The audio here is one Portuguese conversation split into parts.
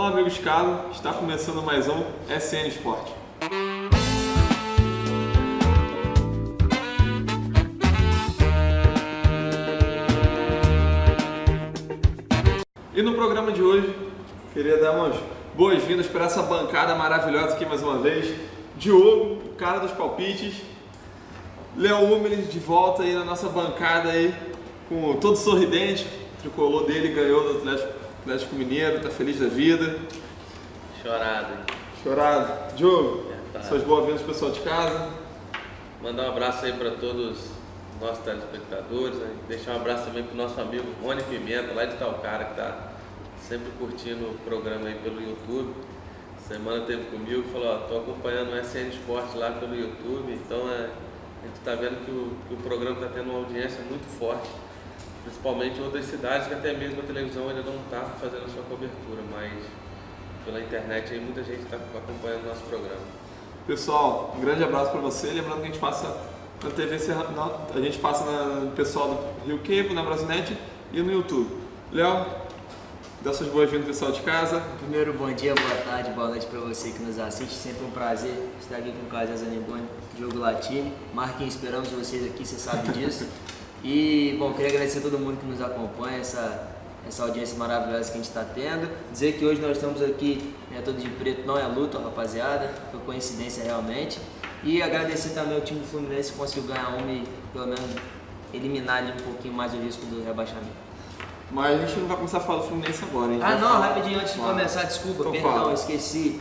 Olá amigos caros, está começando mais um SN Sport. E no programa de hoje, queria dar umas boas-vindas para essa bancada maravilhosa aqui mais uma vez. Diogo, o cara dos palpites. Léo Humeles de volta aí na nossa bancada aí, com todo sorridente. O tricolor dele ganhou do Atlético Mineiro, tá feliz da vida. Chorado, hein? Chorado. Diogo, suas boas-vindas pessoal de casa. Mandar um abraço aí para todos os nossos telespectadores, né? Deixar um abraço também pro nosso amigo Rony Pimenta, lá de Talcara, que tá sempre curtindo o programa aí pelo YouTube. Semana teve comigo e falou, ó, tô acompanhando o SN Sport lá pelo YouTube, então a gente tá vendo que o programa tá tendo uma audiência muito forte, principalmente em outras cidades que até mesmo a televisão ainda não tá fazendo a sua cobertura, mas pela internet aí muita gente está acompanhando o nosso programa. Pessoal, um grande abraço para você, lembrando que a gente passa na TV, a gente passa no pessoal do Rio Cable, na Brasilnet e no YouTube. Léo, dá suas boas-vindas pessoal de casa. Primeiro, bom dia, boa tarde, boa noite para você que nos assiste. Sempre um prazer estar aqui com o Casé Zanemboni, Diogo Latini. Marquinhos, esperamos vocês aqui, você sabe disso. E, bom, queria agradecer a todo mundo que nos acompanha, essa audiência maravilhosa que a gente está tendo. Dizer que hoje nós estamos aqui, todo de preto, não é luto, rapaziada, foi coincidência realmente. E agradecer também ao time do Fluminense que conseguiu ganhar uma e pelo menos eliminar ali um pouquinho mais o risco do rebaixamento. Mas a gente não vai começar a falar do Fluminense agora, hein? Rapidinho, antes de começar, desculpa, então perdão, esqueci.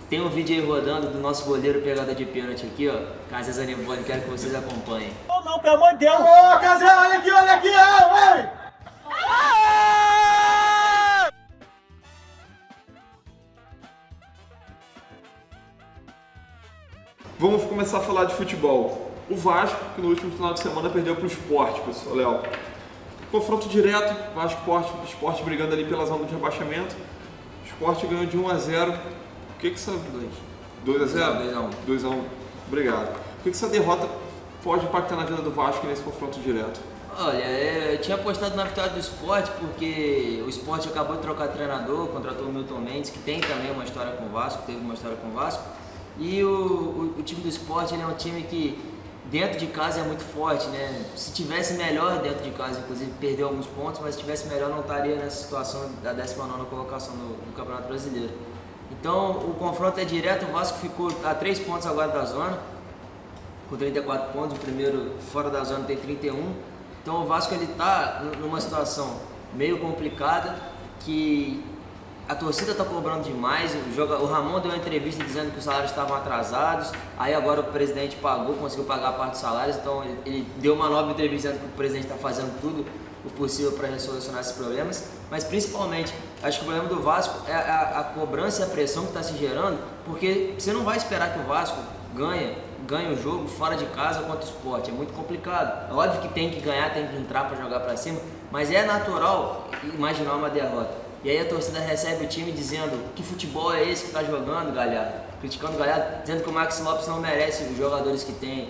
Tem um vídeo aí rodando do nosso goleiro pegada de pênalti aqui, ó. Casé Zanemboni, quero que vocês acompanhem. Oh, não, pelo amor de Deus! Ô, Casé, olha aqui, ei! Vamos começar a falar de futebol. O Vasco, que no último final de semana perdeu para o Sport, pessoal, Léo. Confronto direto, Vasco Sport brigando ali pela zona de rebaixamento. O Sport ganhou de 1-0. O que você... 2-0? 2-1. Obrigado. O que essa derrota pode impactar na vida do Vasco nesse confronto direto? Olha, eu tinha apostado na vitória do Sport porque o Sport acabou de trocar treinador, contratou o Milton Mendes, que tem também uma história com o Vasco, teve uma história com o Vasco. E o time do Sport ele é um time que dentro de casa é muito forte, né? Se tivesse melhor dentro de casa, inclusive perdeu alguns pontos, mas se tivesse melhor não estaria nessa situação da 19ª colocação no Campeonato Brasileiro. Então o confronto é direto, o Vasco ficou a 3 pontos agora da zona, com 34 pontos, o primeiro fora da zona tem 31. Então o Vasco ele está numa situação meio complicada, que a torcida está cobrando demais. O Ramon deu uma entrevista dizendo que os salários estavam atrasados, aí agora o presidente conseguiu pagar a parte dos salários, então ele deu uma nova entrevista dizendo que o presidente está fazendo tudo o possível para solucionar esses problemas, mas principalmente acho que o problema do Vasco é a cobrança e a pressão que está se gerando, porque você não vai esperar que o Vasco ganhe o jogo fora de casa contra o Sport, é muito complicado. É óbvio que tem que ganhar, tem que entrar para jogar para cima, mas é natural imaginar uma derrota. E aí a torcida recebe o time dizendo que futebol é esse que está jogando, Galhardo, criticando o Galhardo, dizendo que o Maxi Lopes não merece os jogadores que tem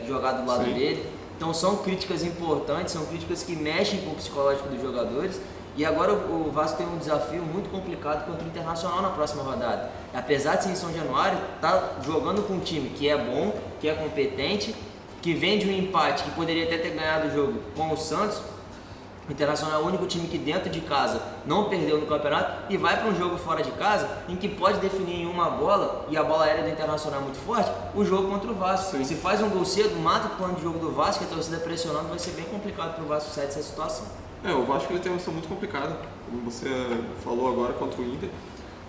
jogado do lado dele. Então são críticas importantes, são críticas que mexem com o psicológico dos jogadores. E agora o Vasco tem um desafio muito complicado contra o Internacional na próxima rodada. Apesar de ser em São Januário, está jogando com um time que é bom, que é competente, que vem de um empate, que poderia até ter ganhado o jogo com o Santos. O Internacional é o único time que dentro de casa não perdeu no campeonato e vai para um jogo fora de casa em que pode definir em uma bola, e a bola aérea do Internacional é muito forte, o jogo contra o Vasco. Sim. Se faz um gol cedo, mata o plano de jogo do Vasco, a torcida pressionando, vai ser bem complicado para o Vasco sair dessa situação. O Vasco ele tem uma situação muito complicada, como você falou agora contra o Inter,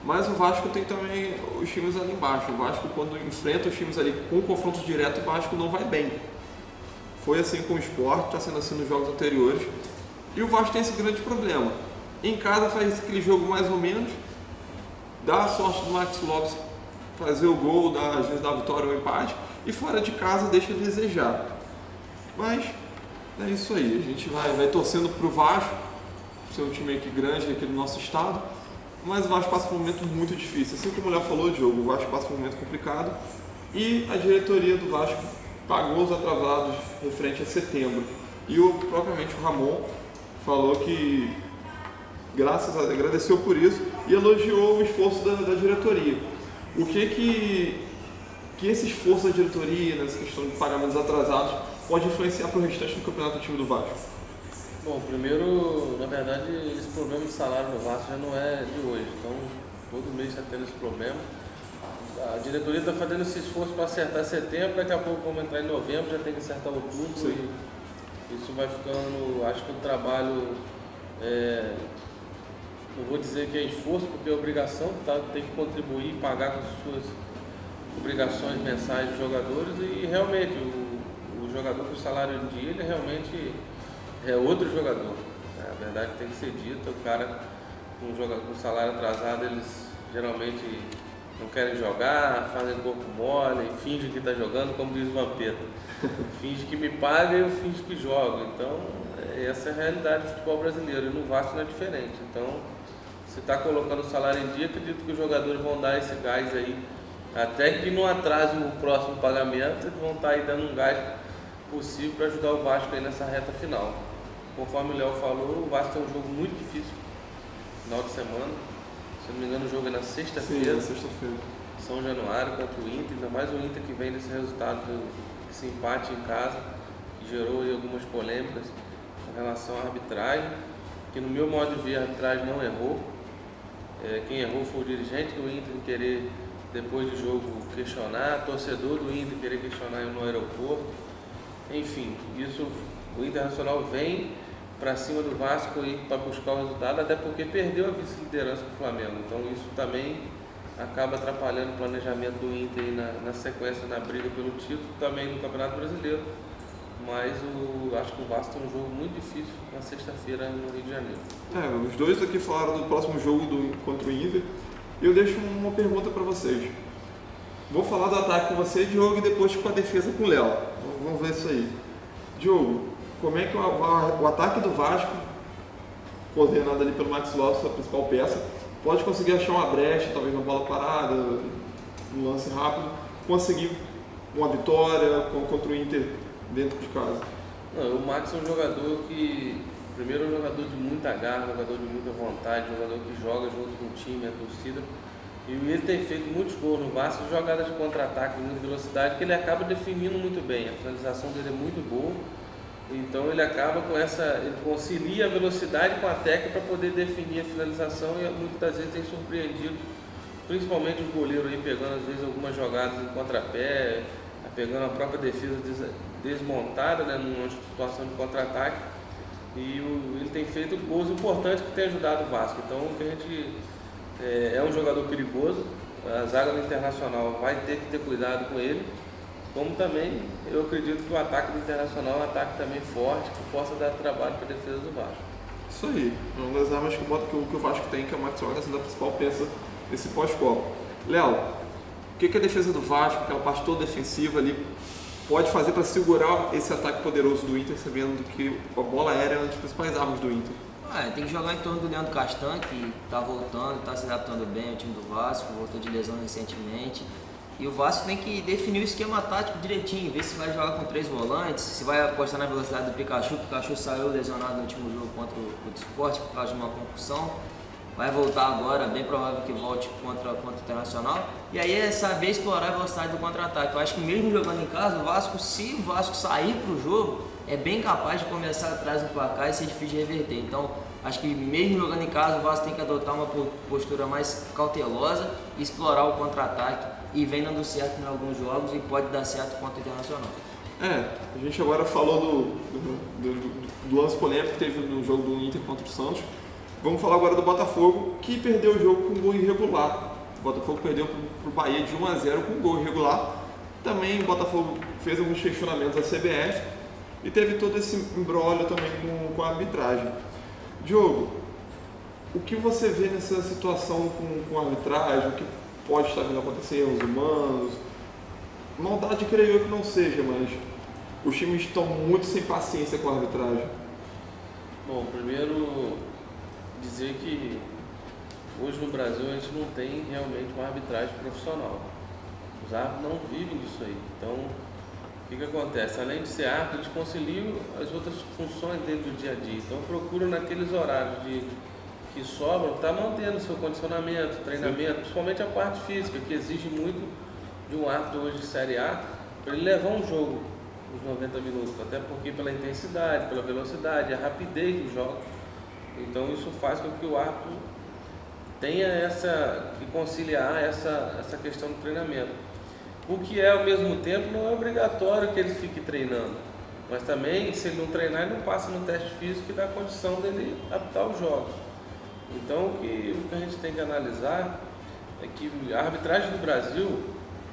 mas o Vasco tem também os times ali embaixo. O Vasco, quando enfrenta os times ali com confronto direto, o Vasco não vai bem. Foi assim com o Sport, está sendo assim nos jogos anteriores. E o Vasco tem esse grande problema. Em casa faz aquele jogo mais ou menos, dá a sorte do Maxi Lopes fazer o gol, às vezes dá a vitória ou o empate, e fora de casa deixa a desejar. Mas é isso aí, a gente vai torcendo para o Vasco, ser um time aqui grande aqui do nosso estado, mas o Vasco passa por um momento muito difícil. Assim como o Léo falou, Diogo, o Vasco passa por um momento complicado e a diretoria do Vasco pagou os atrasados referente a setembro. E propriamente o Ramon falou que agradeceu por isso e elogiou o esforço da diretoria. O que esse esforço da diretoria, nessa questão de pagamentos atrasados, pode influenciar para o restante do campeonato do time do Vasco? Bom, primeiro, na verdade, esse problema de salário no Vasco já não é de hoje, então todo mês está tendo esse problema. A diretoria está fazendo esse esforço para acertar setembro, daqui a pouco vamos entrar em novembro, já tem que acertar outubro. Sim. E isso vai ficando, acho que o trabalho, não vou dizer que é esforço, porque é obrigação, tem que contribuir e pagar com as suas obrigações mensais dos jogadores, e realmente o jogador com salário em dia, ele realmente é outro jogador. A verdade tem que ser dita, o cara com salário atrasado, eles geralmente não querem jogar, fazem corpo mole, fingem que está jogando, como diz o Vampeta. Finge que me paga e eu finge que jogo. Então, essa é a realidade do futebol brasileiro, e no Vasco não é diferente. Então, se está colocando o salário em dia, acredito que os jogadores vão dar esse gás aí, até que não atrase o próximo pagamento, eles vão estar aí dando um gás possível para ajudar o Vasco aí nessa reta final. Conforme o Léo falou, o Vasco tem um jogo muito difícil no final de semana. Se não me engano, o jogo é na sexta-feira. Sim, sexta-feira. São Januário contra o Inter, ainda mais o Inter que vem desse resultado desse empate em casa, que gerou aí algumas polêmicas com relação à arbitragem, que no meu modo de ver a arbitragem não errou. Quem errou foi o dirigente do Inter em querer, depois do jogo, questionar, torcedor do Inter querer questionar no aeroporto. Enfim, isso, o Internacional vem para cima do Vasco para buscar o resultado, até porque perdeu a vice-liderança do Flamengo. Então isso também acaba atrapalhando o planejamento do Inter na sequência, na briga pelo título, também no Campeonato Brasileiro. Mas acho que o Vasco tem um jogo muito difícil na sexta-feira no Rio de Janeiro. Os dois aqui falaram do próximo jogo contra o Inter. E eu deixo uma pergunta para vocês. Vou falar do ataque com você, Diogo, e depois com a defesa com o Léo. Vamos ver isso aí. Diogo, como é que o ataque do Vasco, coordenado ali pelo Max Lopes, a principal peça, pode conseguir achar uma brecha, talvez uma bola parada, um lance rápido, conseguir uma vitória contra o Inter dentro de casa? Não, o Max é um jogador que, primeiro, é um jogador de muita garra, jogador de muita vontade, jogador que joga junto com o time, a torcida. E ele tem feito muitos gols no Vasco, jogadas de contra-ataque de muita velocidade, que ele acaba definindo muito bem. A finalização dele é muito boa. Então ele acaba com ele concilia a velocidade com a técnica para poder definir a finalização, e muitas vezes tem surpreendido, principalmente o goleiro aí pegando às vezes algumas jogadas em contrapé, pegando a própria defesa desmontada, né, numa situação de contra-ataque, e ele tem feito gols importantes que tem ajudado o Vasco. Então que a gente é um jogador perigoso, a zaga do Internacional vai ter que ter cuidado com ele. Como também eu acredito que o ataque do Internacional é um ataque também forte, que possa dar trabalho para a defesa do Vasco. Isso aí, uma das armas que o Vasco tem, que é o Max Lopes, sendo a principal peça desse pós-copa. Léo, o que a defesa do Vasco, aquela parte toda defensiva ali, pode fazer para segurar esse ataque poderoso do Inter, sabendo que a bola aérea é uma das principais armas do Inter? Tem que jogar em torno do Leandro Castan, que está voltando, está se adaptando bem ao time do Vasco, voltou de lesão recentemente. E o Vasco tem que definir o esquema tático direitinho, ver se vai jogar com 3 volantes, se vai apostar na velocidade do Pikachu, porque o Pikachu saiu lesionado no último jogo contra o Sport por causa de uma concussão. Vai voltar agora, bem provável que volte contra o Internacional. E aí é saber explorar a velocidade do contra-ataque. Eu acho que mesmo jogando em casa, se o Vasco sair para o jogo, é bem capaz de começar atrás do placar e ser difícil de reverter. Então, acho que mesmo jogando em casa, o Vasco tem que adotar uma postura mais cautelosa e explorar o contra-ataque. E vem dando certo em alguns jogos e pode dar certo contra o Internacional. A gente agora falou do lance polêmico que teve no jogo do Inter contra o Santos. Vamos falar agora do Botafogo, que perdeu o jogo com um gol irregular. O Botafogo perdeu para o Bahia de 1-0 com um gol irregular. Também o Botafogo fez alguns questionamentos à CBF e teve todo esse imbróglio também com a arbitragem. Diogo, o que você vê nessa situação com a arbitragem? O que pode estar vindo a acontecer, erros humanos? Maldade creio eu que não seja, mas os times estão muito sem paciência com a arbitragem. Bom, primeiro dizer que hoje no Brasil a gente não tem realmente uma arbitragem profissional. Os árbitros não vivem disso aí. Então, o que acontece? Além de ser árbitro, eles conciliam as outras funções dentro do dia a dia. Então, procuram naqueles horários de que sobram, está mantendo seu condicionamento, treinamento, principalmente a parte física, que exige muito de um árbitro hoje de Série A, para ele levar um jogo os 90 minutos, até porque pela intensidade, pela velocidade, a rapidez dos jogos. Então isso faz com que o árbitro tenha que conciliar essa questão do treinamento. O que ao mesmo tempo não é obrigatório que ele fique treinando, mas também se ele não treinar ele não passa no teste físico que dá condição dele apitar os jogos. Então o que a gente tem que analisar é que a arbitragem do Brasil,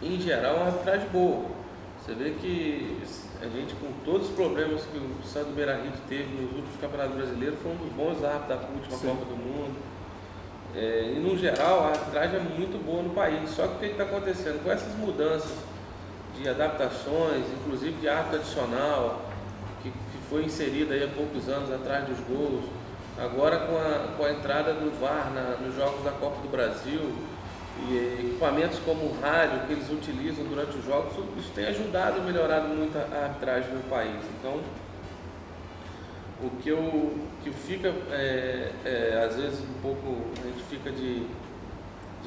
em geral, é uma arbitragem boa. Você vê que a gente, com todos os problemas que o Sandro Beirahit teve nos últimos campeonatos brasileiros, foi um dos bons árbitros da última Copa do Mundo. E no geral a arbitragem é muito boa no país. Só que o que está acontecendo? Com essas mudanças de adaptações, inclusive de árbitro adicional, que foi inserido aí há poucos anos atrás dos gols, agora com a entrada do VAR nos jogos da Copa do Brasil, e equipamentos como o rádio que eles utilizam durante os jogos, isso tem ajudado e melhorado muito a arbitragem no país. Então, o que fica, às vezes um pouco, a gente fica de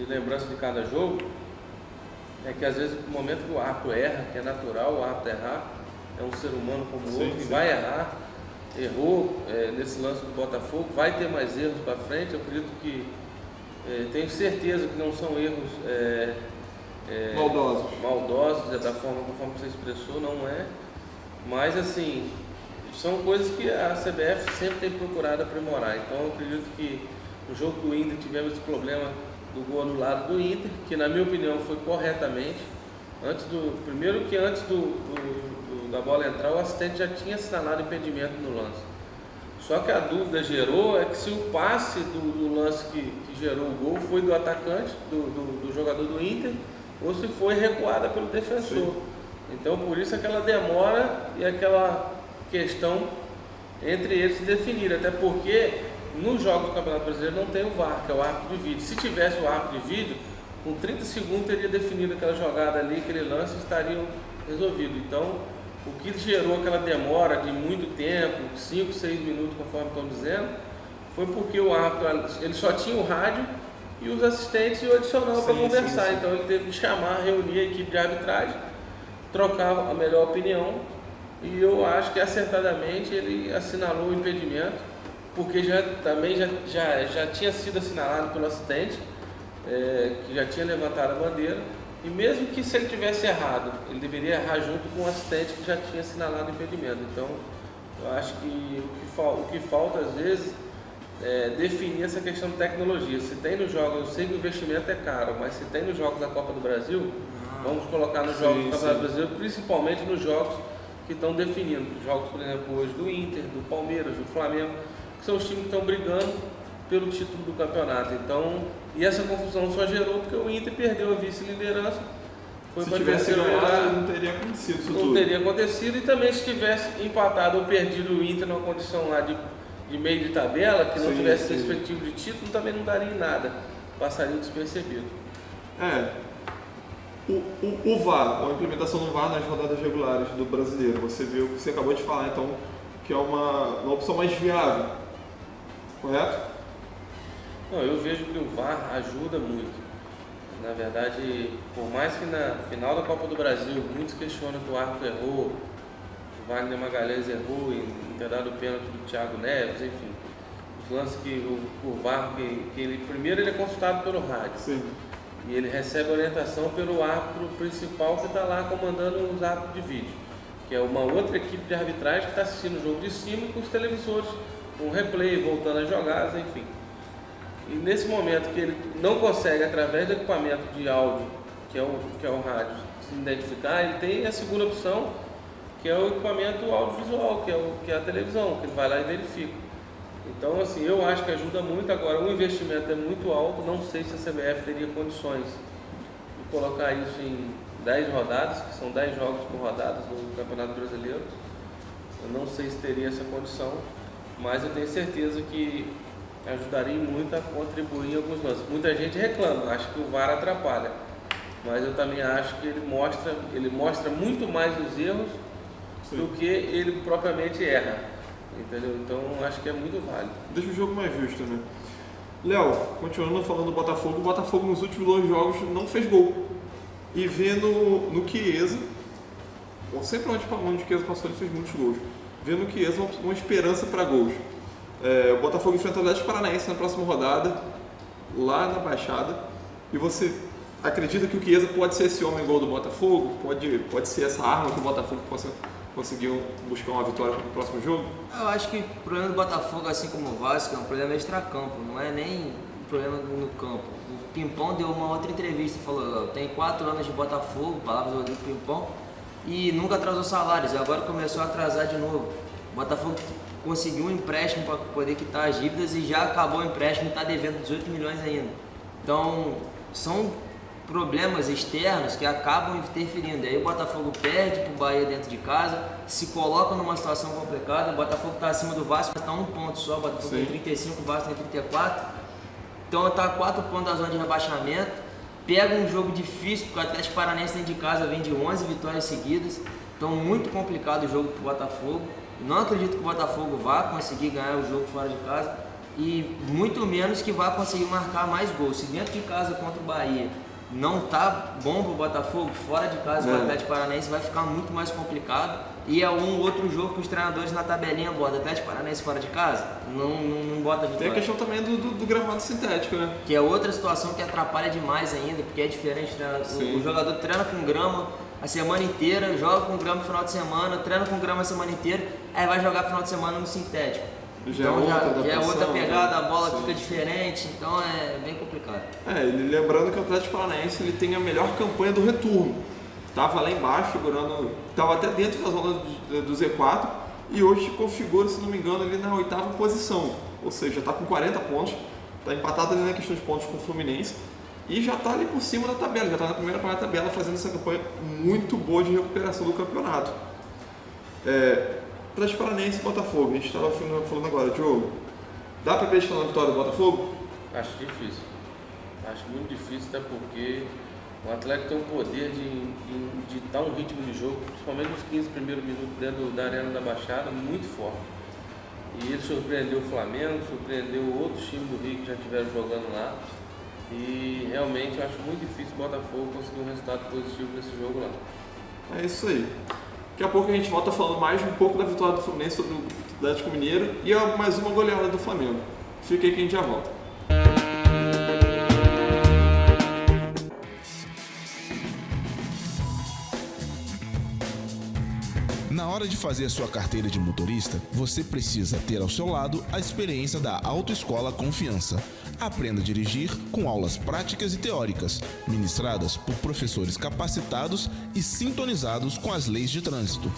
lembrança de cada jogo, é que às vezes no momento que o árbitro erra, que é natural o árbitro errar, é um ser humano como o outro, e vai errar, errou nesse lance do Botafogo, vai ter mais erros para frente. Eu acredito que tenho certeza que não são erros maldosos, da forma conforme você expressou, não é. Mas assim, são coisas que a CBF sempre tem procurado aprimorar. Então eu acredito que no jogo do Inter tivemos esse problema do gol anulado do Inter, que na minha opinião foi corretamente. Antes da bola entrar, o assistente já tinha assinalado impedimento no lance. Só que a dúvida gerou é que se o passe do lance que gerou o gol foi do atacante, do jogador do Inter, ou se foi recuada pelo defensor. Sim. Então por isso aquela demora e aquela questão entre eles se definir, até porque nos jogos do Campeonato Brasileiro não tem o VAR, que é o árbitro de vídeo. Se tivesse o árbitro de vídeo, com 30 segundos teria definido aquela jogada ali, aquele lance, estariam resolvido. Então o que gerou aquela demora de muito tempo, 5, 6 minutos, conforme estão dizendo, foi porque o árbitro ele só tinha o rádio e os assistentes e o adicional para conversar. Sim. Então ele teve que reunir a equipe de arbitragem, trocar a melhor opinião, e eu acho que acertadamente ele assinalou o impedimento, porque também já tinha sido assinalado pelo assistente, que já tinha levantado a bandeira. E mesmo que se ele tivesse errado, ele deveria errar junto com o assistente que já tinha assinalado o impedimento. Então, eu acho que o que falta às vezes é definir essa questão de tecnologia. Se tem nos jogos, eu sei que o investimento é caro, mas se tem nos jogos da Copa do Brasil, vamos colocar nos jogos do Campeonato Brasileiro, principalmente nos jogos que estão definindo. Jogos, por exemplo, hoje do Inter, do Palmeiras, do Flamengo, que são os times que estão brigando pelo título do campeonato. Então, e essa confusão só gerou porque o Inter perdeu a vice-liderança. Se tivesse ganhado, não teria acontecido isso tudo. Não teria acontecido, e também se tivesse empatado ou perdido o Inter numa condição lá de meio de tabela, que não tivesse perspectiva de título, também não daria em nada. Passaria despercebido. O VAR, a implementação do VAR nas rodadas regulares do brasileiro, você viu que você acabou de falar, então, que é uma opção mais viável, correto? Não, eu vejo que o VAR ajuda muito. Na verdade, por mais que na final da Copa do Brasil muitos questionam que o árbitro errou, o Wagner Magalhães errou em ter dado o pênalti do Thiago Neves, enfim, os lances que o VAR, primeiro ele é consultado pelo rádio. Sim. E ele recebe orientação pelo árbitro principal que está lá comandando os árbitros de vídeo, que é uma outra equipe de arbitragem que está assistindo o jogo de cima com os televisores, com o replay, voltando as jogadas, enfim. E nesse momento que ele não consegue, através do equipamento de áudio, que é o rádio, se identificar, ele tem a segunda opção, que é o equipamento audiovisual, que é a televisão, que ele vai lá e verifica. Então, assim, eu acho que ajuda muito. Agora, o investimento é muito alto, não sei se a CBF teria condições de colocar isso em 10 rodadas, que são 10 jogos por rodada no Campeonato Brasileiro. Eu não sei se teria essa condição, mas eu tenho certeza que ajudaria muito a contribuir em alguns lances. Muita gente reclama, acha que o VAR atrapalha, mas eu também acho que ele mostra muito mais os erros do que ele propriamente erra, entendeu? Então acho que é muito válido. Deixa o jogo mais justo, né? Léo, continuando falando do Botafogo, o Botafogo nos últimos 2 jogos não fez gol. E vendo no Chiesa, sempre onde o Chiesa passou ele fez muitos gols. Vendo no Chiesa uma esperança para gols. O Botafogo enfrenta o Atlético Paranaense na próxima rodada, lá na Baixada. E você acredita que o Chiesa pode ser esse homem gol do Botafogo? Pode ser essa arma que o Botafogo possa conseguir buscar uma vitória no próximo jogo? Eu acho que o problema do Botafogo, assim como o Vasco, é um problema extracampo, não é nem um problema no campo. O Pimpão deu uma outra entrevista, falou, tem 4 anos de Botafogo, palavras do Pimpão, e nunca atrasou salários, e agora começou a atrasar de novo. O Botafogo conseguiu um empréstimo para poder quitar as dívidas e já acabou o empréstimo e está devendo 18 milhões ainda. Então, são problemas externos que acabam interferindo. Aí o Botafogo perde para o Bahia dentro de casa, se coloca numa situação complicada. O Botafogo está acima do Vasco, está 1 ponto só, o Botafogo tem 35, o Vasco tem 34. Então está a 4 pontos da zona de rebaixamento. Pega um jogo difícil, porque o Atlético Paranaense dentro de casa vem de 11 vitórias seguidas. Então muito complicado o jogo para o Botafogo. Não acredito que o Botafogo vá conseguir ganhar o jogo fora de casa e muito menos que vá conseguir marcar mais gols. Se dentro de casa contra o Bahia não tá bom pro Botafogo, fora de casa o Atlético Paranaense vai ficar muito mais complicado. E é um outro jogo que os treinadores na tabelinha botam. Atlético Paranaense fora de casa, não bota vitória. Tem a questão também do gramado sintético, né? Que é outra situação que atrapalha demais ainda, porque é diferente. O jogador treina com grama a semana inteira, joga com grama no final de semana, treina com grama a semana inteira, aí vai jogar final de semana no sintético. Já é outra pegada, a bola fica diferente, então é bem complicado. Lembrando que o Atlético Paranaense ele tem a melhor campanha do retorno. Estava lá embaixo, estava até dentro da zona do Z4 e hoje configura, se não me engano, ali na 8ª posição. Ou seja, está com 40 pontos, está empatado ali na questão de pontos com o Fluminense e já está ali por cima da tabela, já está na primeira parte da tabela fazendo essa campanha muito boa de recuperação do campeonato. Atlético Paranaense e Botafogo, a gente estava falando agora, Diogo, dá para acreditar na vitória do Botafogo? Acho difícil, acho muito difícil, até porque o Atlético tem um poder de dar um ritmo de jogo, principalmente nos 15 primeiros minutos dentro da Arena da Baixada, muito forte. E ele surpreendeu o Flamengo, surpreendeu outros times do Rio que já estiveram jogando lá. E realmente eu acho muito difícil o Botafogo conseguir um resultado positivo nesse jogo lá. É isso aí. Daqui a pouco a gente volta falando mais um pouco da vitória do Fluminense sobre o Atlético Mineiro e mais uma goleada do Flamengo. Fica aí que a gente já volta. Na hora de fazer a sua carteira de motorista, você precisa ter ao seu lado a experiência da Autoescola Confiança. Aprenda a dirigir com aulas práticas e teóricas, ministradas por professores capacitados e sintonizados com as leis de trânsito.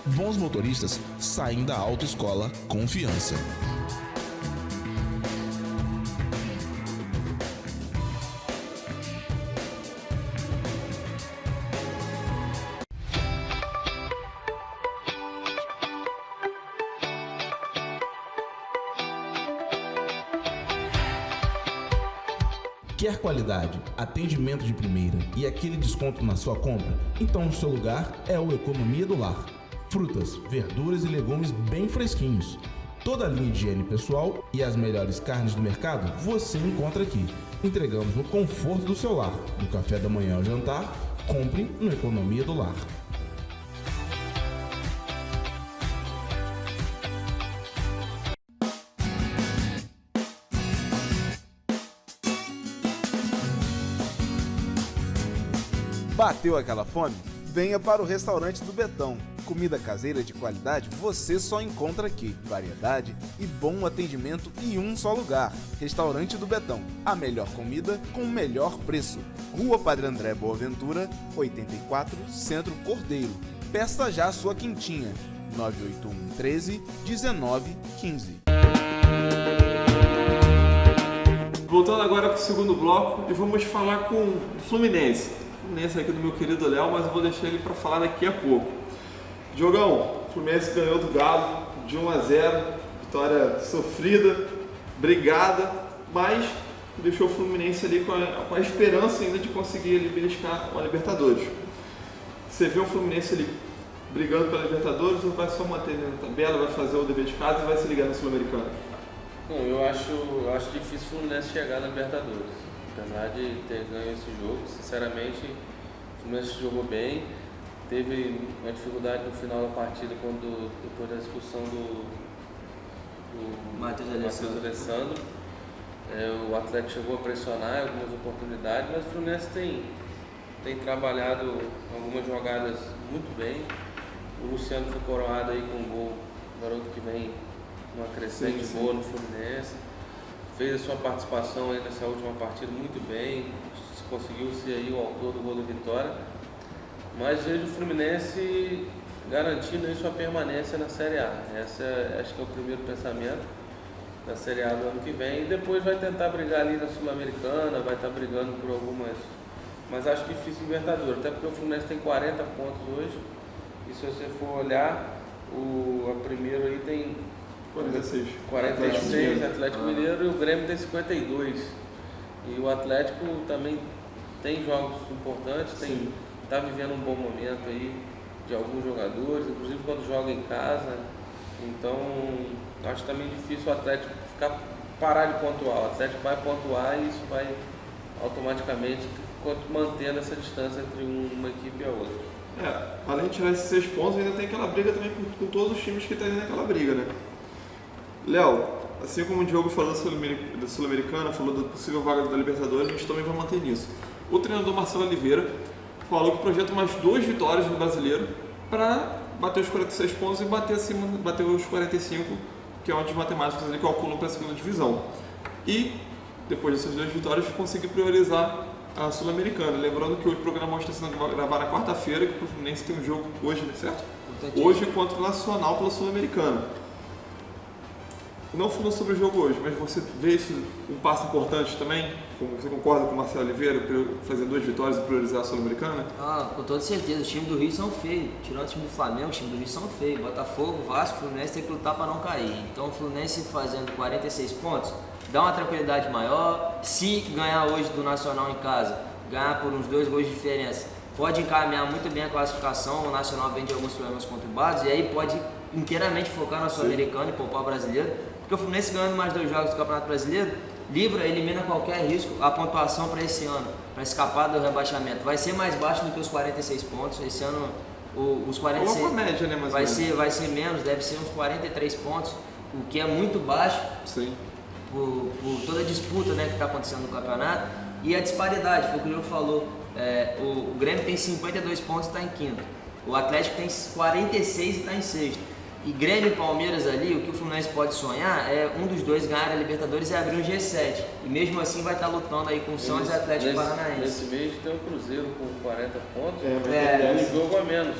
Bons motoristas saem da Autoescola Confiança. Quer qualidade, atendimento de primeira e aquele desconto na sua compra? Então o seu lugar é o Economia do Lar. Frutas, verduras e legumes bem fresquinhos. Toda a linha de higiene pessoal e as melhores carnes do mercado você encontra aqui. Entregamos no conforto do seu lar. Do café da manhã ao jantar, compre no Economia do Lar. Bateu aquela fome? Venha para o restaurante do Betão. Comida caseira de qualidade você só encontra aqui. Variedade e bom atendimento em um só lugar. Restaurante do Betão. A melhor comida com o melhor preço. Rua Padre André Boaventura, 84, Centro Cordeiro. Peça já a sua quentinha. 981 13 19 15. Voltando agora para o segundo bloco e vamos falar com o Fluminense. Fluminense aqui do meu querido Léo, mas eu vou deixar ele para falar daqui a pouco. Diogão, o Fluminense ganhou do Galo de 1-0, vitória sofrida, brigada, mas deixou o Fluminense ali com a esperança ainda de conseguir ali beliscar uma Libertadores. Você vê o Fluminense ali brigando pela Libertadores ou vai só manter na tabela, vai fazer o dever de casa e vai se ligar no Sul-Americano? Bom, eu acho difícil o Fluminense chegar na Libertadores. Apesar de ter ganho esse jogo, sinceramente, o Fluminense jogou bem. Teve uma dificuldade no final da partida depois da expulsão do Matheus Alessandro. O Atlético chegou a pressionar em algumas oportunidades, mas o Fluminense tem trabalhado algumas jogadas muito bem. O Luciano foi coroado aí com um gol, o garoto que vem numa crescente boa no Fluminense. Fez a sua participação aí nessa última partida muito bem, conseguiu ser aí o autor do gol da vitória. Mas vejo o Fluminense garantindo aí sua permanência na Série A. Acho que é o primeiro pensamento da Série A do ano que vem. E depois vai tentar brigar ali na Sul-Americana, vai estar brigando por algumas. Mas acho difícil Libertadores, até porque o Fluminense tem 40 pontos hoje. E se você for olhar, a primeiro aí tem 46 Atlético Mineiro e o Grêmio tem 52. E o Atlético também tem jogos importantes, está vivendo um bom momento aí de alguns jogadores, inclusive quando joga em casa. Então acho também difícil o Atlético parar de pontuar. O Atlético vai pontuar e isso vai automaticamente mantendo essa distância entre uma equipe e a outra. Além de tirar esses 6 pontos, ainda tem aquela briga também com todos os times que estão naquela briga, né? Léo, assim como o Diogo falou da Sul-Americana, falou da possível vaga da Libertadores, a gente também vai manter nisso. O treinador Marcelo Oliveira falou que projeta mais 2 vitórias no Brasileiro para bater os 46 pontos e bater os 45, que é onde os matemáticos ali calculam para a segunda divisão. E, depois dessas 2 vitórias, conseguir priorizar a Sul-Americana. Lembrando que o programa está sendo gravado na quarta-feira, que o Fluminense tem um jogo hoje, né, certo? Hoje contra o Nacional pela Sul-Americana. Não falou sobre o jogo hoje, mas você vê isso um passo importante também? Você concorda com o Marcelo Oliveira fazer 2 vitórias e priorizar a Sul-Americana? Com toda certeza. Os times do Rio são feios. Tirando o time do Flamengo, os times do Rio são feios. Botafogo, Vasco, Fluminense tem que lutar para não cair. Então o Fluminense fazendo 46 pontos dá uma tranquilidade maior. Se ganhar hoje do Nacional em casa, ganhar por uns 2 gols de diferença, pode encaminhar muito bem a classificação. O Nacional vem de alguns problemas conturbados e aí pode inteiramente focar na Sul-Americana e poupar o brasileiro. Porque o Fluminense ganhando mais 2 jogos do Campeonato Brasileiro, elimina qualquer risco. A pontuação para esse ano, para escapar do rebaixamento, vai ser mais baixo do que os 46 pontos. Esse ano, os 46 uma média, né, vai ser menos, deve ser uns 43 pontos, o que é muito baixo. Sim. Por toda a disputa, né, que está acontecendo no campeonato. E a disparidade, foi o que o Diogo falou. O Grêmio tem 52 pontos e está em quinto. O Atlético tem 46 e está em sexto. E Grêmio e Palmeiras ali, o que o Fluminense pode sonhar é um dos dois ganhar a Libertadores e abrir um G7. E mesmo assim vai estar lutando aí com o Santos e Atlético Paranaense. Nesse mês tem o Cruzeiro com 40 pontos, tem um jogo a menos.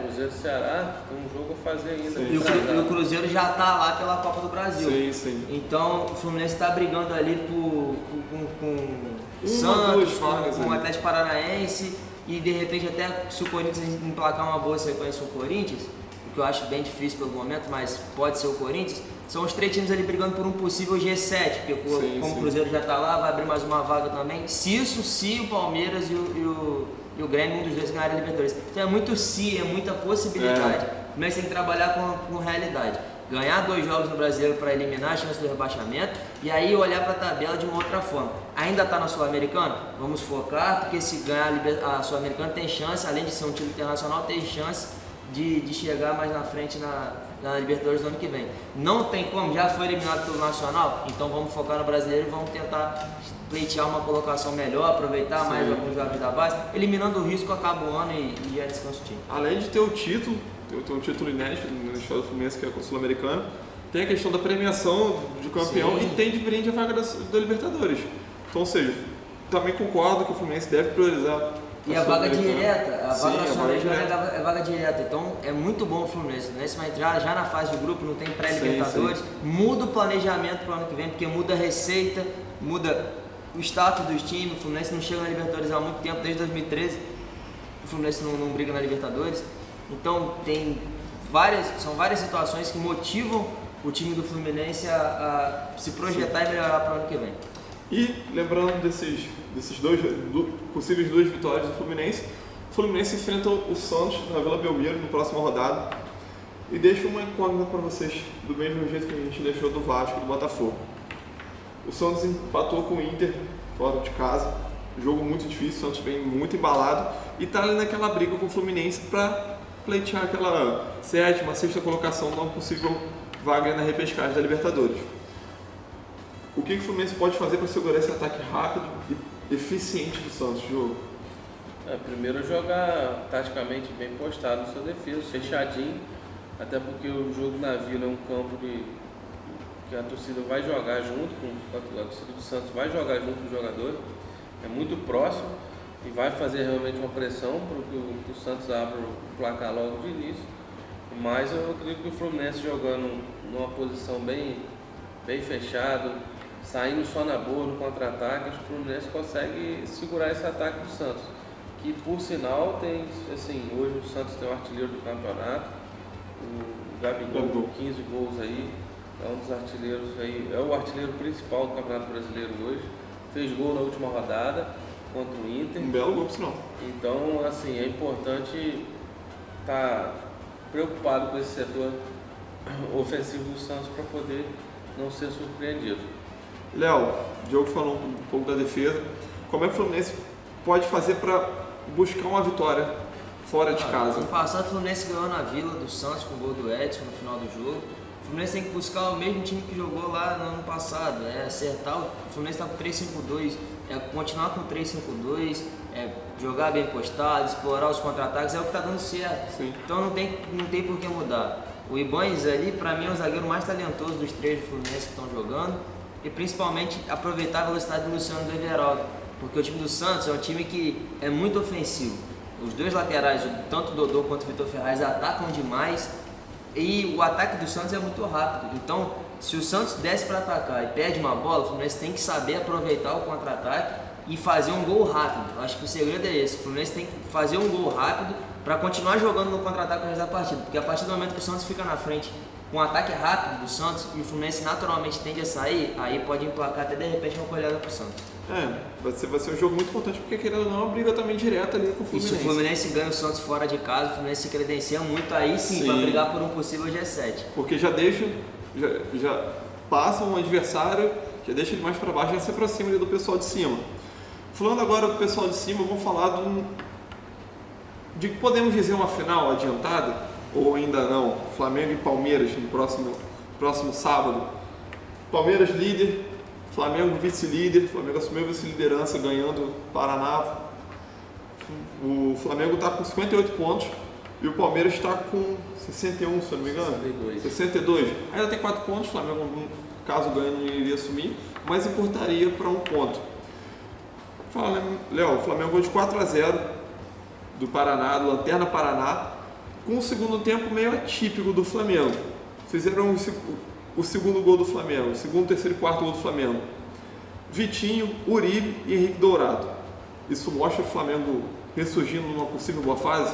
Cruzeiro e Ceará tem um jogo a fazer ainda. E o Cruzeiro já está lá pela Copa do Brasil. Sim. Então o Fluminense está brigando ali com Santos, com o Atlético Paranaense e de repente até se o Corinthians emplacar uma boa sequência com o Corinthians, que eu acho bem difícil pelo momento, mas pode ser o Corinthians, são os 3 times ali brigando por um possível G7, porque como o Cruzeiro já está lá, vai abrir mais uma vaga também, se o Palmeiras e o Grêmio, um dos dois ganharem a Libertadores. Então é muito é muita possibilidade, mas tem que trabalhar com realidade. Ganhar 2 jogos no Brasileiro para eliminar a chance do rebaixamento e aí olhar para a tabela de uma outra forma. Ainda está na Sul-Americana? Vamos focar, porque se ganhar a Sul-Americana tem chance, além de ser um time internacional, tem chance de chegar mais na frente na Libertadores do ano que vem. Não tem como, já foi eliminado pelo Nacional, então vamos focar no Brasileiro e vamos tentar pleitear uma colocação melhor, aproveitar mais alguns jogos da base, eliminando o risco, acaba o ano e já descansa o time. Além de ter o título, tem um título inédito na história do Fluminense, que é a Sul-Americana, tem a questão da premiação de campeão e tem de brinde a vaga da Libertadores. Então, ou seja, também concordo que o Fluminense deve priorizar. E a vaga direta, a vaga Sul-Americana é vaga direta, então é muito bom o Fluminense. O Fluminense vai entrar já na fase de grupo, não tem pré-Libertadores, muda o planejamento para o ano que vem, porque muda a receita, muda o status dos times. O Fluminense não chega na Libertadores há muito tempo, desde 2013 o Fluminense não briga na Libertadores, então são várias situações que motivam o time do Fluminense a se projetar e melhorar para o ano que vem. E lembrando desses possíveis 2 vitórias do Fluminense, o Fluminense enfrenta o Santos na Vila Belmiro na próxima rodada. E deixo uma incógnita para vocês, do mesmo jeito que a gente deixou do Vasco e do Botafogo. O Santos empatou com o Inter fora de casa, jogo muito difícil, o Santos vem muito embalado e está ali naquela briga com o Fluminense para pleitear aquela sétima, sexta colocação numa possível vaga na repescagem da Libertadores. O que o Fluminense pode fazer para segurar esse ataque rápido e eficiente do Santos, Diogo? Primeiro jogar taticamente bem postado no seu defesa, fechadinho, até porque o jogo na Vila é um campo que a torcida vai jogar junto, a torcida do Santos vai jogar junto com o jogador, é muito próximo e vai fazer realmente uma pressão para que o Santos abra o placar logo de início. Mas eu acredito que o Fluminense jogando numa posição bem fechado, saindo só na boa, no contra-ataque, acho que o Fluminense consegue segurar esse ataque do Santos. Que por sinal tem, assim, hoje o Santos tem o artilheiro do campeonato, o Gabigol com 15 gols aí, é um dos artilheiros aí, é o artilheiro principal do Campeonato Brasileiro hoje, fez gol na última rodada contra o Inter. Um belo gol, sinal. Então, assim, é importante estar preocupado com esse setor ofensivo do Santos para poder não ser surpreendido. Léo, o Diogo falou um pouco da defesa. Como é que o Fluminense pode fazer para buscar uma vitória fora de casa? No passado, o Fluminense ganhou na Vila do Santos com o gol do Edson no final do jogo. O Fluminense tem que buscar o mesmo time que jogou lá no ano passado, acertar. O Fluminense está com 3-5-2, continuar com 3-5-2, jogar bem postado, explorar os contra-ataques, é o que está dando certo. Sim. Então não tem por que mudar. O Ibanez ali, para mim, é o zagueiro mais talentoso dos três do Fluminense que estão jogando, e principalmente aproveitar a velocidade do Luciano do Everaldo, porque o time do Santos é um time que é muito ofensivo. Os dois laterais, tanto o Dodô quanto o Vitor Ferraz, atacam demais e o ataque do Santos é muito rápido. Então, se o Santos desce para atacar e perde uma bola, o Fluminense tem que saber aproveitar o contra-ataque e fazer um gol rápido. Acho que o segredo é esse. O Fluminense tem que fazer um gol rápido para continuar jogando no contra-ataque no resto da partida, porque a partir do momento que o Santos fica na frente com um ataque rápido do Santos e o Fluminense naturalmente tende a sair, aí pode emplacar até de repente uma colhada pro Santos. Vai ser um jogo muito importante, porque querendo ou não, é uma briga também direta ali com o E Fluminense. se o Fluminense ganha o Santos fora de casa, o Fluminense se credencia muito aí sim. Para brigar por um possível G7. Porque já passa um adversário, já deixa ele mais para baixo, já se aproxima ali do pessoal de cima. Falando agora do pessoal de cima, vamos falar de que podemos dizer uma final adiantada, ou ainda não, Flamengo e Palmeiras no próximo sábado. Palmeiras líder, Flamengo vice-líder, Flamengo assumiu a vice-liderança ganhando o Paraná. O Flamengo está com 58 pontos e o Palmeiras está com 61, se eu não me engano. 62. Ainda tem 4 pontos, o Flamengo, caso ganhe, não iria assumir, mas importaria para um ponto. Léo, o Flamengo ganhou de 4-0 do Paraná, do Lanterna Paraná, com o segundo tempo meio atípico do Flamengo. Fizeram o segundo gol do Flamengo, o segundo, terceiro e quarto gol do Flamengo. Vitinho, Uribe e Henrique Dourado. Isso mostra o Flamengo ressurgindo numa possível boa fase?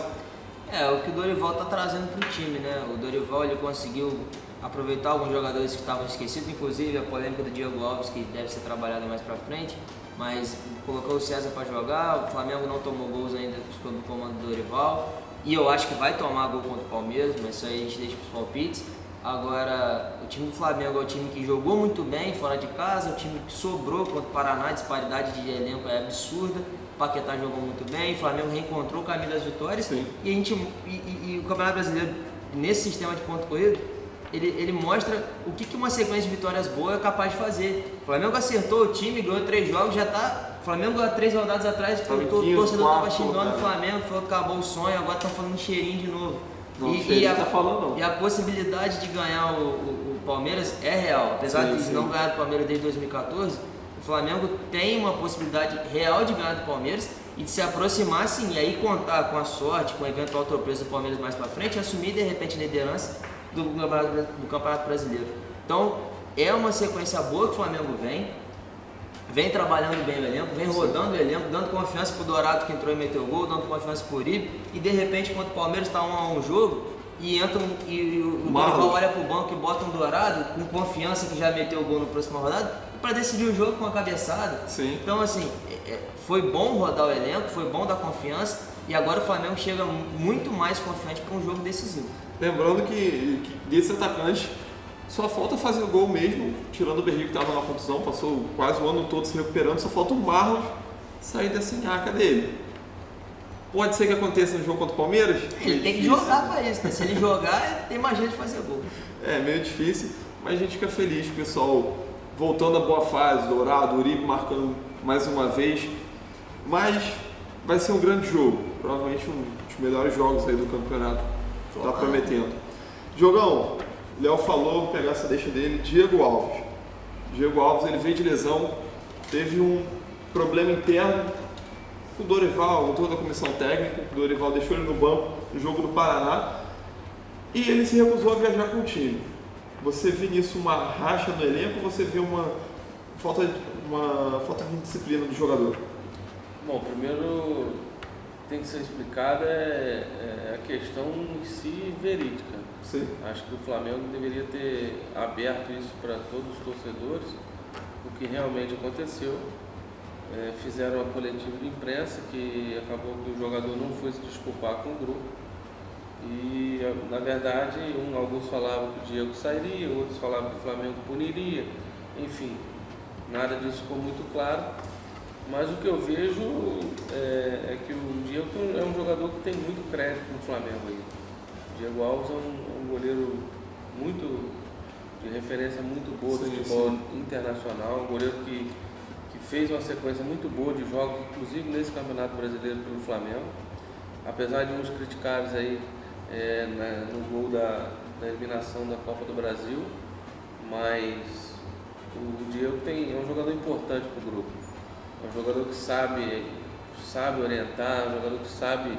O que o Dorival está trazendo para o time, né? O Dorival ele conseguiu aproveitar alguns jogadores que estavam esquecidos, inclusive a polêmica do Diego Alves, que deve ser trabalhada mais para frente, mas colocou o César para jogar. O Flamengo não tomou gols ainda sob o comando do Dorival, e eu acho que vai tomar gol contra o Palmeiras, mas isso aí a gente deixa para os palpites. Agora, o time do Flamengo é o time que jogou muito bem fora de casa, o time que sobrou contra o Paraná, a disparidade de elenco é absurda. O Paquetá jogou muito bem, o Flamengo reencontrou o caminho das vitórias. Sim. E o Campeonato Brasileiro, nesse sistema de ponto corrido, ele mostra o que uma sequência de vitórias boa é capaz de fazer. O Flamengo acertou o time, ganhou 3 jogos, já tá. O Flamengo há 3 rodadas atrás, o torcedor estava xingando o Flamengo, falou que acabou o sonho, agora estão falando cheirinho de novo. Não, e a possibilidade de ganhar o Palmeiras é real. Apesar de não ganhar do Palmeiras desde 2014, o Flamengo tem uma possibilidade real de ganhar do Palmeiras e de se aproximar sim, e aí contar com a sorte, com o eventual tropeço do Palmeiras mais para frente, e assumir de repente a liderança do Campeonato Brasileiro. Então é uma sequência boa que o Flamengo vem trabalhando bem o elenco, vem rodando o elenco, dando confiança pro Dourado que entrou e meteu gol, dando confiança pro Uribe, e de repente quando o Palmeiras está 1-1 jogo, e entram e o Marlos. Dorival olha pro banco e bota um Dourado com confiança que já meteu o gol na próxima rodada para decidir o jogo com a cabeçada. Sim. Então assim, foi bom rodar o elenco, foi bom dar confiança e agora o Flamengo chega muito mais confiante para um jogo decisivo. Lembrando que desses atacantes só falta fazer o gol mesmo, tirando o Berrigo que estava na contusão, passou quase o ano todo se recuperando, só falta o Marlos sair dessa nhaca dele. Pode ser que aconteça no jogo contra o Palmeiras? Ele tem que jogar para isso, né? Se ele jogar, tem mais gente de fazer gol. É meio difícil, mas a gente fica feliz, pessoal, voltando à boa fase, Dourado, Uribe marcando mais uma vez, mas vai ser um grande jogo, provavelmente um dos melhores jogos aí do campeonato, tá prometendo. Jogão, Léo falou, vou pegar essa deixa dele, Diego Alves. Diego Alves, ele veio de lesão, teve um problema interno com o Dorival, com toda a comissão técnica, o Dorival deixou ele no banco no jogo do Paraná e ele se recusou a viajar com o time. Você vê nisso uma racha no elenco ou você vê uma falta de disciplina do jogador? Bom, primeiro tem que ser explicada a questão em si verídica. Sim. Acho que o Flamengo deveria ter aberto isso para todos os torcedores, o que realmente aconteceu. Fizeram uma coletiva de imprensa que acabou que o jogador não foi se desculpar com o grupo e na verdade alguns falavam que o Diego sairia, outros falavam que o Flamengo puniria, enfim, nada disso ficou muito claro, mas o que eu vejo é que o Diego é um jogador que tem muito crédito no Flamengo aí. O Diego Alves é um goleiro muito de referência muito boa do futebol internacional, um goleiro que fez uma sequência muito boa de jogos, inclusive nesse Campeonato Brasileiro pelo Flamengo, apesar de uns criticados aí no gol da eliminação da Copa do Brasil, mas o Diego é um jogador importante para o grupo, é um jogador que sabe orientar, é um jogador que sabe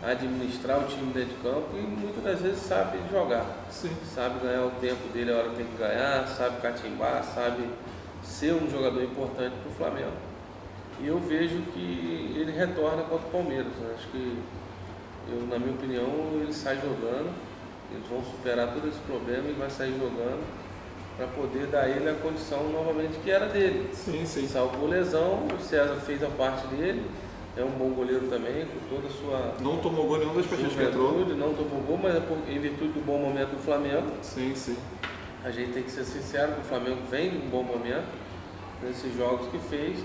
administrar o time dentro de campo e muitas das vezes sabe jogar. Sim. Sabe ganhar o tempo dele a hora que tem que ganhar, sabe catimbar, sabe ser um jogador importante para o Flamengo. E eu vejo que ele retorna contra o Palmeiras. Acho que, na minha opinião, ele sai jogando, eles vão superar todo esse problema e vai sair jogando para poder dar a ele a condição novamente que era dele. Sim, sim. Salvou lesão, o César fez a parte dele, é um bom goleiro também, com toda a sua... Não tomou gol nenhum das partidas que entrou. Não tomou gol, mas em virtude do bom momento do Flamengo. Sim, sim. A gente tem que ser sincero que o Flamengo vem de um bom momento nesses jogos que fez,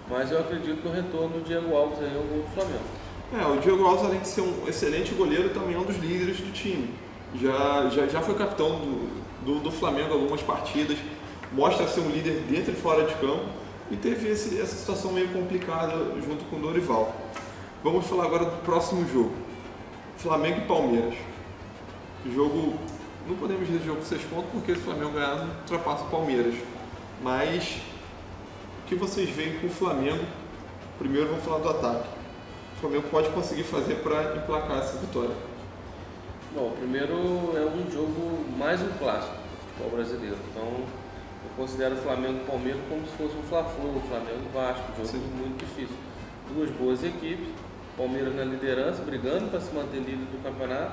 mas eu acredito no retorno do Diego Alves aí ao gol do Flamengo. O Diego Alves, além de ser um excelente goleiro, também é um dos líderes do time. Já foi capitão do Flamengo em algumas partidas, mostra ser um líder dentro e fora de campo e teve essa situação meio complicada junto com o Dorival. Vamos falar agora do próximo jogo, Flamengo e Palmeiras. Jogo, não podemos dizer jogo de 6 pontos porque se o Flamengo ganhar não ultrapassa o Palmeiras, mas o que vocês veem com o Flamengo? Primeiro vamos falar do ataque. O Flamengo pode conseguir fazer para emplacar essa vitória? Bom, primeiro é um jogo mais um clássico do futebol brasileiro. Então eu considero o Flamengo e o Palmeiras como se fosse um Fla-Flu, o Flamengo e o Vasco, um jogo muito difícil. Duas boas equipes, Palmeiras na liderança, brigando para se manter líder do campeonato,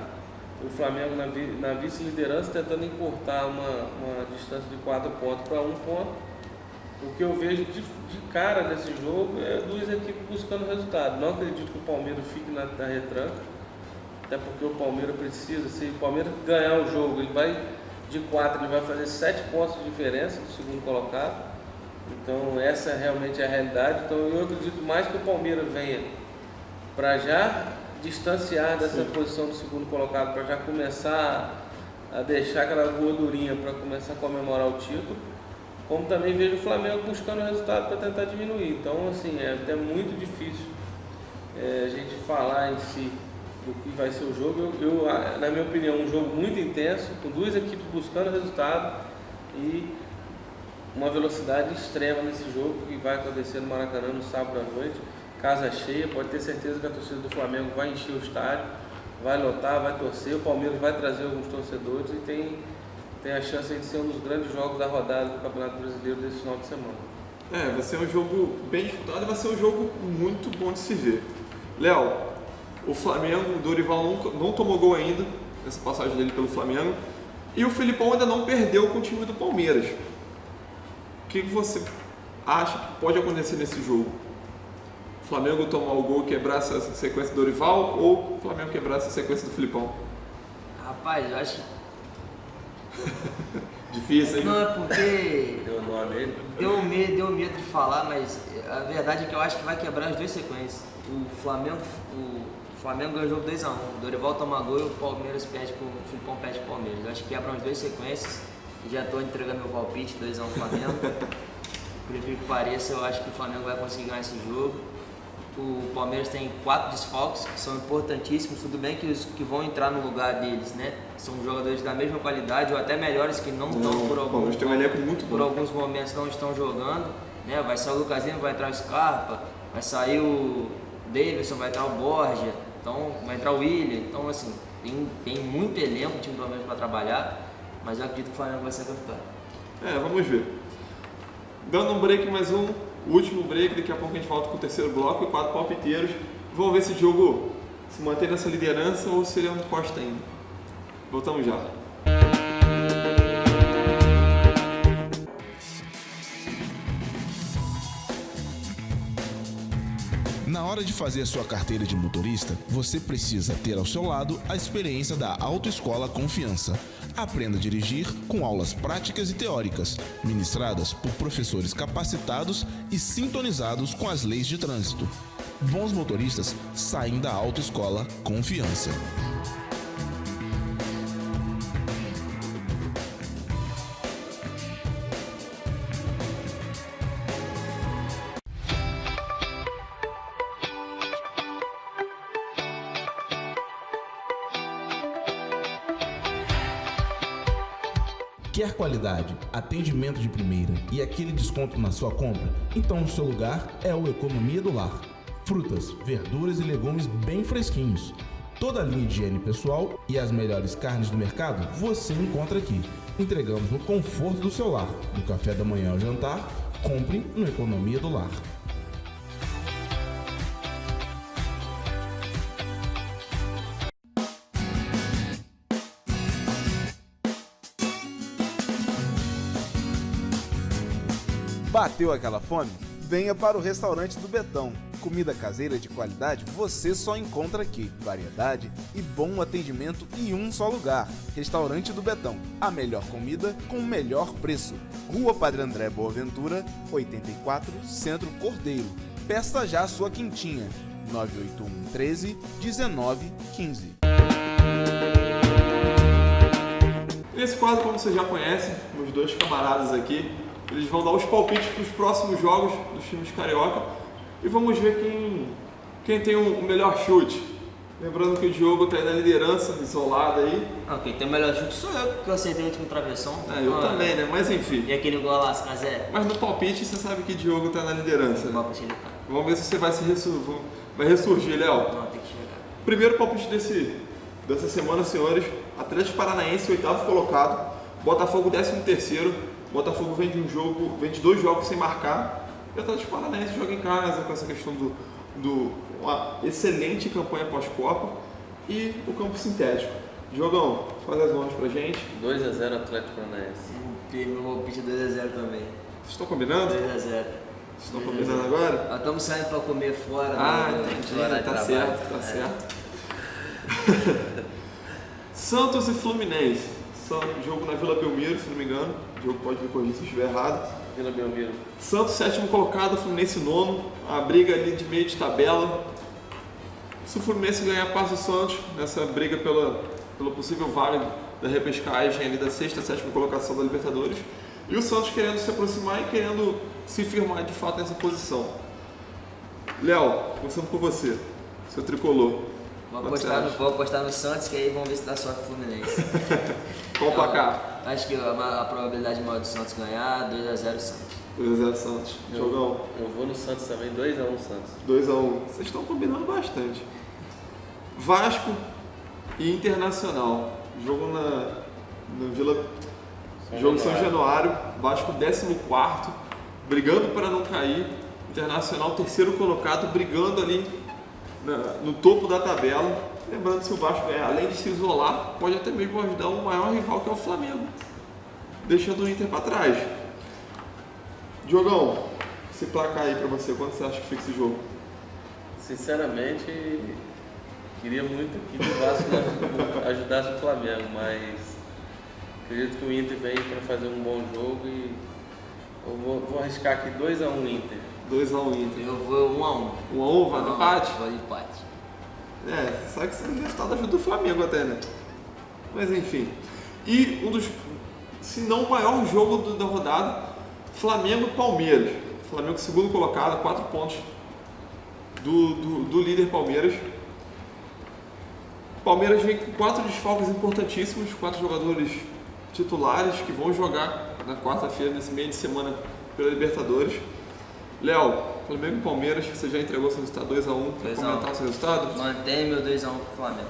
o Flamengo na vice-liderança tentando encurtar uma distância de 4 pontos para 1 ponto. O que eu vejo de cara nesse jogo é duas equipes buscando resultado. Não acredito que o Palmeiras fique na retranca, até porque o Palmeiras precisa, se o Palmeiras ganhar o jogo, ele vai de 4, ele vai fazer 7 pontos de diferença do segundo colocado. Então essa realmente é a realidade. Então eu acredito mais que o Palmeiras venha para já distanciar dessa posição do segundo colocado, para já começar a deixar aquela gordurinha para começar a comemorar o título, como também vejo o Flamengo buscando resultado para tentar diminuir. Então assim, é até muito difícil a gente falar em si do que vai ser o jogo. Na minha opinião, um jogo muito intenso, com duas equipes buscando resultado e uma velocidade extrema nesse jogo que vai acontecer no Maracanã no sábado à noite. Casa cheia, pode ter certeza que a torcida do Flamengo vai encher o estádio, vai lotar, vai torcer, o Palmeiras vai trazer alguns torcedores e tem a chance de ser um dos grandes jogos da rodada do Campeonato Brasileiro desse final de semana. Vai ser um jogo bem disputado e vai ser um jogo muito bom de se ver. Léo, o Flamengo, o Dorival não tomou gol ainda, nessa passagem dele pelo Flamengo. E o Filipão ainda não perdeu com o time do Palmeiras. O que você acha que pode acontecer nesse jogo? O Flamengo tomar o gol e quebrar essa sequência do Dorival ou o Flamengo quebrar essa sequência do Filipão? Rapaz, eu acho que... Difícil, hein? Não, é porque... Deu o nome ele. Deu medo de falar, mas a verdade é que eu acho que vai quebrar as duas sequências. O Flamengo ganhou o jogo 2-1. O Dorival toma gol e o Palmeiras perde pro o Filipão perde pro Palmeiras. Eu acho que quebram as duas sequências. E já estou entregando meu palpite, 2-1 Flamengo. Por incrível que pareça, eu acho que o Flamengo vai conseguir ganhar esse jogo. O Palmeiras tem 4 desfalques que são importantíssimos. Tudo bem que os que vão entrar no lugar deles, né, são jogadores da mesma qualidade ou até melhores que não estão por alguns momentos não estão jogando, né? Vai sair o Lucas Lima, vai entrar o Scarpa, vai sair o Davidson, vai entrar o Borja, então vai entrar o William. Então assim, tem muito elenco o time do Palmeiras para trabalhar, mas eu acredito que o Flamengo vai ser campeão. Vamos ver. Dando um break mais um. O último break, daqui a pouco a gente volta com o terceiro bloco e 4 palpiteiros. Vamos ver se o jogo se mantém nessa liderança ou se ele é um encosta ainda. Voltamos já. Na hora de fazer a sua carteira de motorista, você precisa ter ao seu lado a experiência da Autoescola Confiança. Aprenda a dirigir com aulas práticas e teóricas, ministradas por professores capacitados e sintonizados com as leis de trânsito. Bons motoristas saem da Autoescola Confiança. Quer qualidade, atendimento de primeira e aquele desconto na sua compra? Então o seu lugar é o Economia do Lar. Frutas, verduras e legumes bem fresquinhos. Toda a linha de higiene pessoal e as melhores carnes do mercado você encontra aqui. Entregamos no conforto do seu lar. Do café da manhã ao jantar, compre no Economia do Lar. Bateu aquela fome? Venha para o restaurante do Betão. Comida caseira de qualidade você só encontra aqui. Variedade e bom atendimento em um só lugar. Restaurante do Betão. A melhor comida com o melhor preço. Rua Padre André Boaventura, 84, Centro Cordeiro. Peça já a sua quintinha. 981 13 19 15. Nesse quadro, como vocês já conhecem, os dois camaradas aqui, eles vão dar os palpites para os próximos jogos dos times carioca e vamos ver quem tem o melhor chute. Lembrando que o Diogo está aí na liderança, isolado aí. Não, quem tem o melhor chute sou eu, porque eu acertei o último travessão. Eu também, né? Mas enfim. E aquele gol lá, Zé? Mas no palpite você sabe que o Diogo está na liderança. No palpite ele tá. Vamos ver se você vai ressurgir, Léo. Não, tem que chegar. Primeiro palpite dessa semana, senhores. Atlético Paranaense, 8º colocado. Botafogo, 13º. Botafogo vem de 2 jogos sem marcar. E o Atlético Paranaense joga em casa com essa questão uma excelente campanha pós-Copa e o campo sintético. Diogão, faz as mãos pra gente. 2-0 Atlético Paranaense. Meu palpite 2-0 também. Vocês estão combinando? 2-0. Vocês estão combinando agora? Nós estamos saindo pra comer fora. Entendi. Tá certo. Santos e Fluminense. Jogo na Vila Belmiro, se não me engano. O jogo pode me corrigir se eu estiver errado. Vila Belmiro. Santos, 7º colocado, Fluminense 9º. A briga ali de meio de tabela. Se o Fluminense ganhar, passa o Santos nessa briga pelo possível vaga da repescagem ali da 6ª, 7ª colocação da Libertadores. E o Santos querendo se aproximar e querendo se firmar de fato nessa posição. Léo, começando por você, seu tricolor. Vou apostar no Santos, que aí vamos ver se dá sorte pro Fluminense. Qual o placar? Acho que a probabilidade maior do Santos ganhar, 2-0 Santos. 2-0 Santos. Jogão? Eu vou no Santos também, 2-1 Santos. 2-1. Vocês estão combinando bastante. Vasco e Internacional. Jogo no Vila... Jogo São Januário. Vasco 14º, brigando para não cair. Internacional 3º colocado, brigando ali no topo da tabela. Lembrando que se o Vasco ganhar, além de se isolar, pode até mesmo ajudar o maior rival que é o Flamengo, deixando o Inter para trás. Diogão, esse placar aí para você, quanto você acha que fica esse jogo? Sinceramente, queria muito que o Vasco ajudasse o Flamengo, mas acredito que o Inter vem para fazer um bom jogo e eu vou arriscar aqui 2-1 Inter. 2-1 Inter. Eu vou 1-1. 1-1, vai no empate? Vai no empate. Sabe que esse resultado ajuda o Flamengo até, né? Mas enfim. E um dos, se não o maior jogo da rodada, Flamengo e Palmeiras. Flamengo segundo colocado, 4 pontos do líder Palmeiras. Palmeiras vem com 4 desfalques importantíssimos, 4 jogadores titulares que vão jogar na quarta-feira, nesse meio de semana, pela Libertadores. Léo, Flamengo e Palmeiras, você já entregou seu resultado 2-1. Quer comentar o seu resultado? Mantém meu 2-1 pro Flamengo.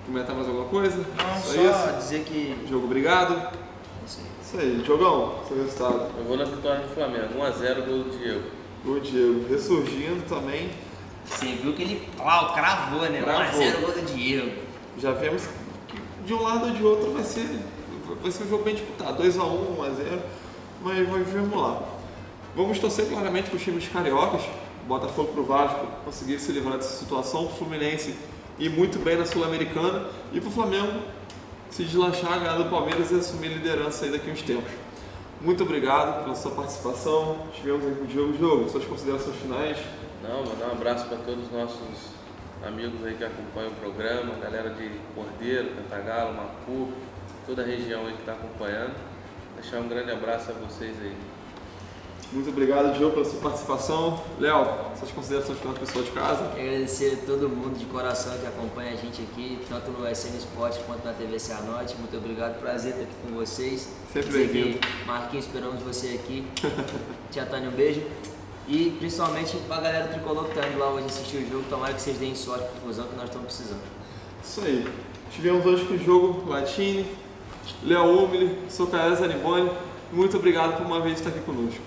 Comentar mais alguma coisa? Não, Só só isso? dizer que... Jogo, obrigado. Isso aí. Isso aí. Diogão, seu resultado. Eu vou na vitória do Flamengo, 1-0 gol do Diego. O Diego ressurgindo também. Você viu que ele cravou, né? Cravou. 1-0 gol do Diego. Já vemos que de um lado ou de outro vai ser um jogo bem disputado. 2-1, 1-0. Mas vamos lá. Vamos torcer claramente para os times cariocas. Botafogo para o Vasco conseguir se livrar dessa situação. O Fluminense ir muito bem na Sul-Americana. E para o Flamengo se deslanchar, ganhar do Palmeiras e assumir a liderança aí daqui a uns tempos. Muito obrigado pela sua participação. Estivemos aí com o Diogo. Suas considerações finais. Não, mandar um abraço para todos os nossos amigos aí que acompanham o programa, galera de Cordeiro, Cantagalo, Mapu, toda a região aí que está acompanhando. Deixar um grande abraço a vocês aí. Muito obrigado, Diogo, pela sua participação. Léo, suas considerações para o pessoal de casa. Quero agradecer a todo mundo de coração que acompanha a gente aqui, tanto no SN Esporte quanto na TV Cianorte. Muito obrigado, prazer estar aqui com vocês. Sempre Dizer bem-vindo. que Marquinhos, esperamos você aqui. Tia Tânia, um beijo. E principalmente para a galera tricolor que está indo lá hoje assistir o jogo, tomara que vocês deem sorte para a fusão que nós estamos precisando. Isso aí. Tivemos hoje com o jogo Latini, Léo Umili, sou Caio Zaniboni. Muito obrigado por uma vez estar aqui conosco.